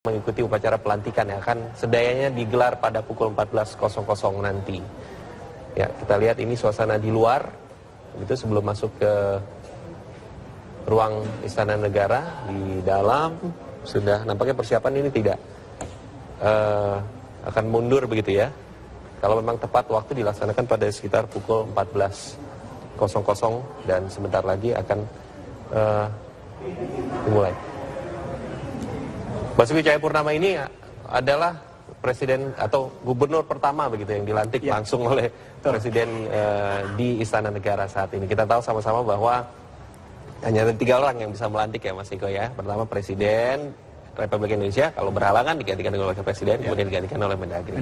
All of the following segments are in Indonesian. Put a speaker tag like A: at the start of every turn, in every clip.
A: mengikuti upacara pelantikan yang akan sedayanya digelar pada pukul 14.00 nanti. Ya, kita lihat ini suasana di luar, itu sebelum masuk ke ruang Istana Negara. Di dalam sudah nampaknya persiapan ini tidak akan mundur begitu ya. Kalau memang tepat waktu dilaksanakan pada sekitar pukul 14.00 dan sebentar lagi akan dimulai. Basuki Cahayapurnama ini adalah presiden atau gubernur pertama begitu yang dilantik langsung oleh presiden di Istana Negara saat ini. Kita tahu sama-sama bahwa hanya ada 3 orang yang bisa melantik ya Mas Iko ya. Pertama Presiden Republik Indonesia, kalau berhalangan digantikan oleh Wakil Presiden, kemudian digantikan oleh Mendagri.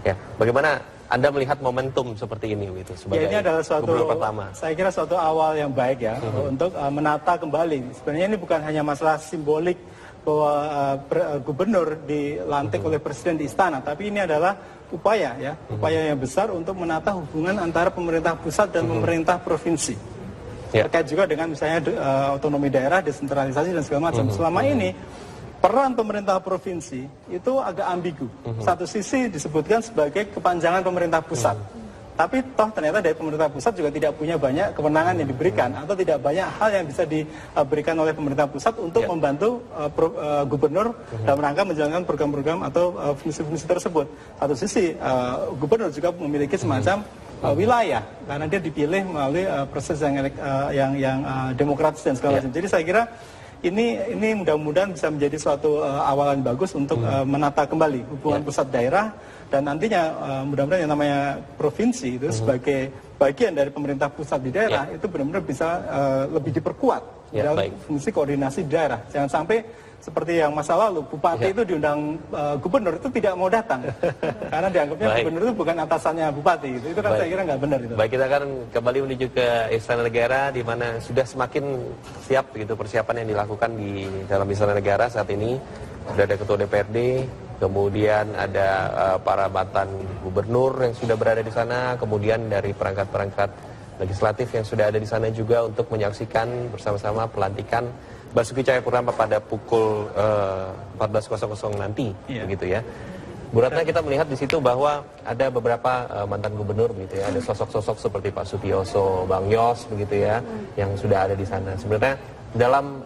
A: Ya, bagaimana Anda melihat momentum seperti ini gitu sebagai
B: ini adalah
A: gubernur pertama?
B: Saya kira suatu awal yang baik ya untuk menata kembali. Sebenarnya ini bukan hanya masalah simbolik bahwa gubernur dilantik oleh presiden di istana, tapi ini adalah upaya yang besar untuk menata hubungan antara pemerintah pusat dan pemerintah provinsi. Terkait juga dengan misalnya otonomi daerah, desentralisasi dan segala macam. Selama ini peran pemerintah provinsi itu agak ambigu. Satu sisi disebutkan sebagai kepanjangan pemerintah pusat. Tapi toh ternyata dari pemerintah pusat juga tidak punya banyak kewenangan yang diberikan atau tidak banyak hal yang bisa diberikan oleh pemerintah pusat untuk membantu gubernur dalam rangka menjalankan program-program atau fungsi-fungsi tersebut. Satu sisi gubernur juga memiliki semacam wilayah karena dia dipilih melalui proses yang demokratis dan segala macam. Jadi saya kira ini mudah-mudahan bisa menjadi suatu awalan bagus untuk menata kembali hubungan pusat daerah. Dan nantinya mudah-mudahan yang namanya provinsi itu sebagai bagian dari pemerintah pusat di daerah itu benar-benar bisa lebih diperkuat dalam fungsi koordinasi di daerah. Jangan sampai seperti yang masa lalu bupati itu diundang gubernur itu tidak mau datang karena dianggapnya gubernur itu bukan atasannya bupati. Itu kan saya kira nggak benar itu.
A: Baik, kita akan kembali menuju ke Istana Negara di mana sudah semakin siap begitu persiapan yang dilakukan di dalam Istana Negara saat ini. Sudah ada Ketua DPRD, kemudian ada para mantan gubernur yang sudah berada di sana, kemudian dari perangkat-perangkat legislatif yang sudah ada di sana juga untuk menyaksikan bersama-sama pelantikan Basuki Cahayapurnama pada pukul 14.00 nanti, begitu ya. Bu Ratna, kita melihat di situ bahwa ada beberapa mantan gubernur begitu ya, ada sosok-sosok seperti Pak Sutioso, Bang Yos begitu ya, yang sudah ada di sana. Sebenarnya dalam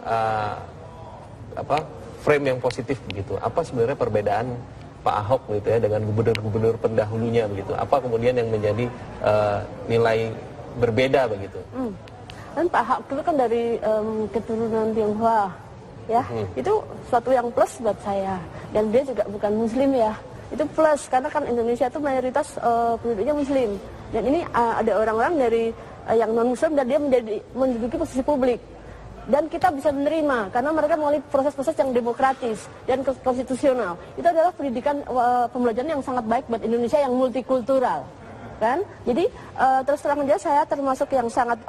A: frame yang positif begitu. Apa sebenarnya perbedaan Pak Ahok gitu ya dengan gubernur-gubernur pendahulunya begitu? Apa kemudian yang menjadi nilai berbeda begitu?
C: Dan Pak Ahok itu kan dari keturunan Tionghoa, ya. Itu suatu yang plus buat saya. Dan dia juga bukan Muslim ya. Itu plus karena kan Indonesia itu mayoritas penduduknya Muslim. Dan ini ada orang-orang dari yang non Muslim dan dia menduduki posisi publik. Dan kita bisa menerima karena mereka melalui proses-proses yang demokratis dan konstitusional. Itu adalah pendidikan pembelajaran yang sangat baik buat Indonesia yang multikultural, kan? Jadi terus terang aja saya termasuk yang sangat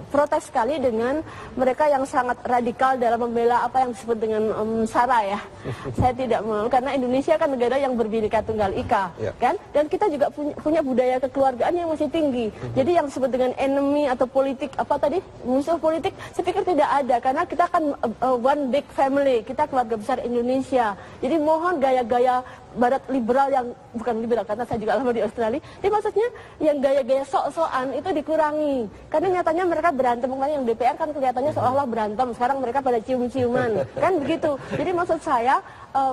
C: protes sekali dengan mereka yang sangat radikal dalam membela apa yang disebut dengan SARA ya. Saya tidak mau karena Indonesia kan negara yang berbhinneka tunggal ika, kan? Dan kita juga punya budaya kekeluargaan yang masih tinggi. Jadi yang disebut dengan enemy atau politik apa tadi musuh politik, saya pikir tidak ada karena kita kan one big family, kita keluarga besar Indonesia. Jadi mohon gaya-gaya Barat liberal yang bukan liberal karena saya juga lama di Australia. Jadi maksudnya yang gaya-gaya sok-sokan itu dikurangi. Karena nyatanya mereka berantem, makanya yang DPR kan kelihatannya seolah-olah berantem. Sekarang mereka pada cium-ciuman, kan begitu. Jadi maksud saya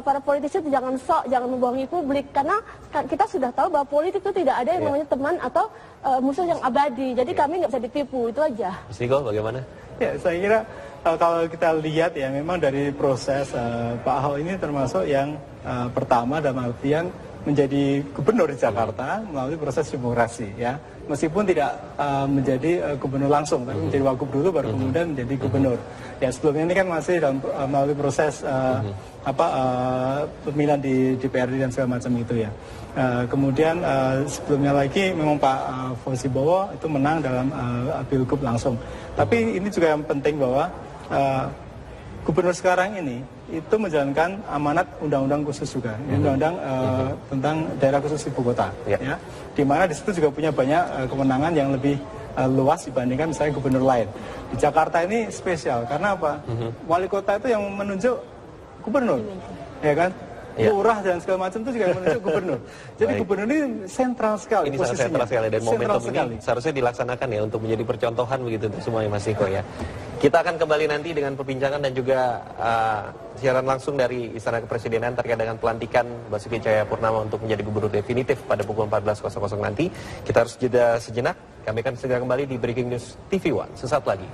C: para politisi itu jangan sok, jangan membohongi publik karena kita sudah tahu bahwa politik itu tidak ada yang namanya teman atau musuh yang abadi. Jadi kami nggak bisa ditipu, itu aja.
A: Mas Niko, bagaimana?
B: Ya, saya kira kalau kita lihat ya memang dari proses Pak Ahok ini termasuk yang pertama dalam artian menjadi gubernur di Jakarta melalui proses demokrasi ya. Meskipun tidak menjadi gubernur langsung, tapi menjadi wagub dulu baru kemudian menjadi gubernur. Ya sebelumnya ini kan masih melalui proses pemilihan di DPRD dan segala macam itu ya. Kemudian sebelumnya lagi memang Pak Fauzi Bowo itu menang dalam pilgub langsung. Tapi ini juga yang penting bahwa gubernur sekarang ini itu menjalankan amanat undang-undang khusus juga, undang-undang tentang daerah khusus ibu kota, ya, di mana di situ juga punya banyak kewenangan yang lebih luas dibandingkan misalnya gubernur lain. Di Jakarta ini spesial karena apa? Wali kota itu yang menunjuk gubernur. ya kan?
A: Iya.
B: Lurah dan segala macam itu juga menunjuk gubernur. Jadi
A: Baik.
B: gubernur ini sentral sekali
A: Ini sangat
B: posisinya.
A: sentral sekali dan
B: Sentral
A: momentum
B: sekali.
A: ini seharusnya dilaksanakan ya untuk menjadi percontohan begitu untuk semuanya Mas Niko ya. Kita akan kembali nanti dengan perbincangan dan juga siaran langsung dari Istana Kepresidenan terkait dengan pelantikan Basuki Cahayapurnama untuk menjadi gubernur definitif pada pukul 14.00 nanti. Kita harus jeda sejenak. Kami akan segera kembali di Breaking News TV One sesaat lagi.